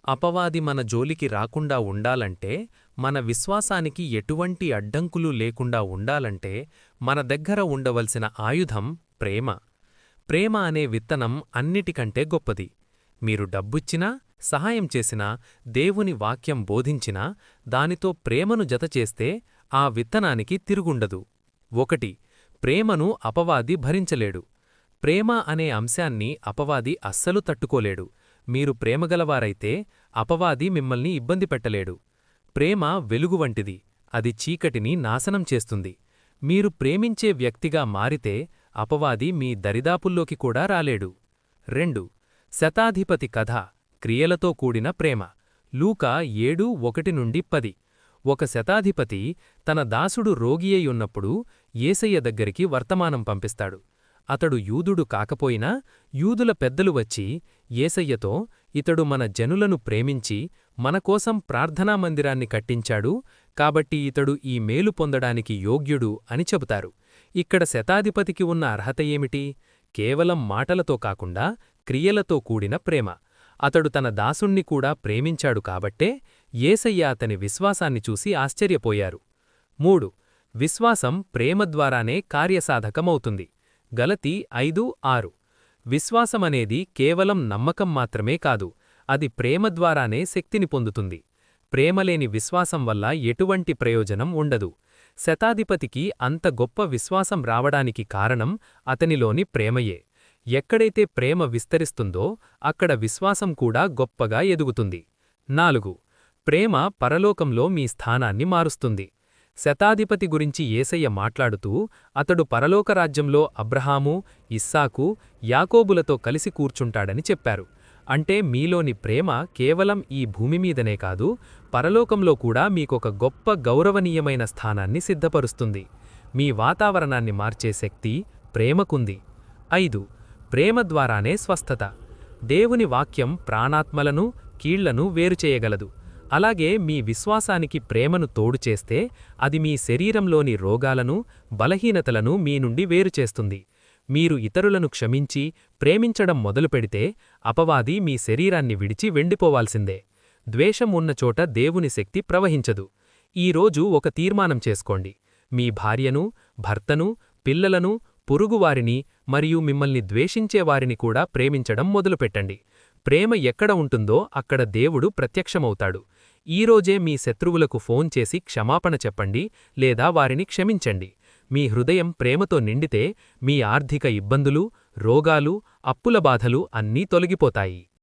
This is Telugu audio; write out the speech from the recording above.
అపవాది మన జోలికి రాకుండా ఉండాలంటే, మన విశ్వాసానికి ఎటువంటి అడ్డంకులు లేకుండా ఉండాలంటే, మన దగ్గర ఉండవలసిన ఆయుధం ప్రేమ. ప్రేమ అనే విత్తనం అన్నిటికంటే గొప్పది. మీరు డబ్బుచ్చినా, సహాయం చేసినా, దేవుని వాక్యం బోధించినా, దానితో ప్రేమను జతచేస్తే ఆ విత్తనానికి తిరుగుండదు. 1. ప్రేమను అపవాది భరించలేడు. ప్రేమ అనే అంశాన్ని అపవాది అస్సలు తట్టుకోలేడు. మీరు ప్రేమగలవారైతే అపవాది మిమ్మల్ని ఇబ్బంది పెట్టలేడు. ప్రేమ వెలుగు వంటిది, అది చీకటిని నాశనం చేస్తుంది. మీరు ప్రేమించే వ్యక్తిగా మారితే అపవాది మీ దరిదాపుల్లోకి కూడా రాలేడు. 2. శతాధిపతి కథ, క్రియలతో కూడిన ప్రేమ. లూకా 7:1-10. ఒక శతాధిపతి తన దాసుడు రోగియయున్నప్పుడు యేసయ్య దగ్గరికి వర్తమానం పంపిస్తాడు. అతడు యూదుడు కాకపోయినా యూదుల పెద్దలు వచ్చి యేసయ్యతో, ఇతడు మన జనులను ప్రేమించి మనకోసం ప్రార్థనామందిరాన్ని కట్టించాడు, కాబట్టి ఇతడు ఈ మేలు పొందడానికి యోగ్యుడు అని చెబుతారు. ఇక్కడ శతాధిపతికి ఉన్న అర్హత ఏమిటి? కేవలం మాటలతో కాకుండా క్రియలతో కూడిన ప్రేమ. అతడు తన దాసుణ్ణి కూడా ప్రేమించాడు కాబట్టే యేసయ్య అతని విశ్వాసాన్ని చూసి ఆశ్చర్యపోయారు. 3. విశ్వాసం ప్రేమ ద్వారానే కార్యసాధకమవుతుంది. గలతీ 5:6. విశ్వాసమనేది కేవలం నమ్మకం మాత్రమే కాదు, అది ప్రేమ ద్వారానే శక్తిని పొందుతుంది. ప్రేమలేని విశ్వాసం వల్ల ఎటువంటి ప్రయోజనం ఉండదు. శతాధిపతికి అంత గొప్ప విశ్వాసం రావడానికి కారణం అతనిలోని ప్రేమయే. ఎక్కడైతే ప్రేమ విస్తరిస్తుందో అక్కడ విశ్వాసం కూడా గొప్పగా ఎదుగుతుంది. 4. ప్రేమ పరలోకంలో మీ స్థానాన్ని మారుస్తుంది. శతాధిపతి గురించి యేసయ్య మాట్లాడుతూ, అతడు పరలోకరాజ్యంలో అబ్రహాము, ఇస్సాకు, యాకోబులతో కలిసి కూర్చుంటాడని చెప్పారు. అంటే మీలోని ప్రేమ కేవలం ఈ భూమిమీదనే కాదు, పరలోకంలో కూడా మీకొక గొప్ప గౌరవనీయమైన స్థానాన్ని సిద్ధపరుస్తుంది. మీ వాతావరణాన్ని మార్చే శక్తి ప్రేమకుంది. 5. ప్రేమ ద్వారానే స్వస్థత. దేవుని వాక్యం ప్రాణాత్మలను, కీళ్లను వేరుచేయగలదు. అలాగే మీ విశ్వాసానికి ప్రేమను తోడుచేస్తే అది మీ శరీరంలోని రోగాలను, బలహీనతలను మీ నుండి వేరుచేస్తుంది. మీరు ఇతరులను క్షమించి ప్రేమించడం మొదలుపెడితే అపవాది మీ శరీరాన్ని విడిచి వెండిపోవాల్సిందే. ద్వేషం ఉన్నచోట దేవుని శక్తి ప్రవహించదు. ఈరోజు ఒక తీర్మానం చేసుకోండి. మీ భార్యను, భర్తను, పిల్లలను, పొరుగువారిని మరియు మిమ్మల్ని ద్వేషించేవారిని కూడా ప్రేమించడం మొదలుపెట్టండి. ప్రేమ ఎక్కడ ఉంటుందో అక్కడ దేవుడు ప్రత్యక్షమవుతాడు. ఈరోజే మీ శత్రువులకు ఫోన్ చేసి క్షమాపణ చెప్పండి, లేదా వారిని క్షమించండి. మీ హృదయం ప్రేమతో నిండితే మీ ఆర్థిక ఇబ్బందులు, రోగాలు, అప్పుల బాధలు అన్నీ తొలగిపోతాయి.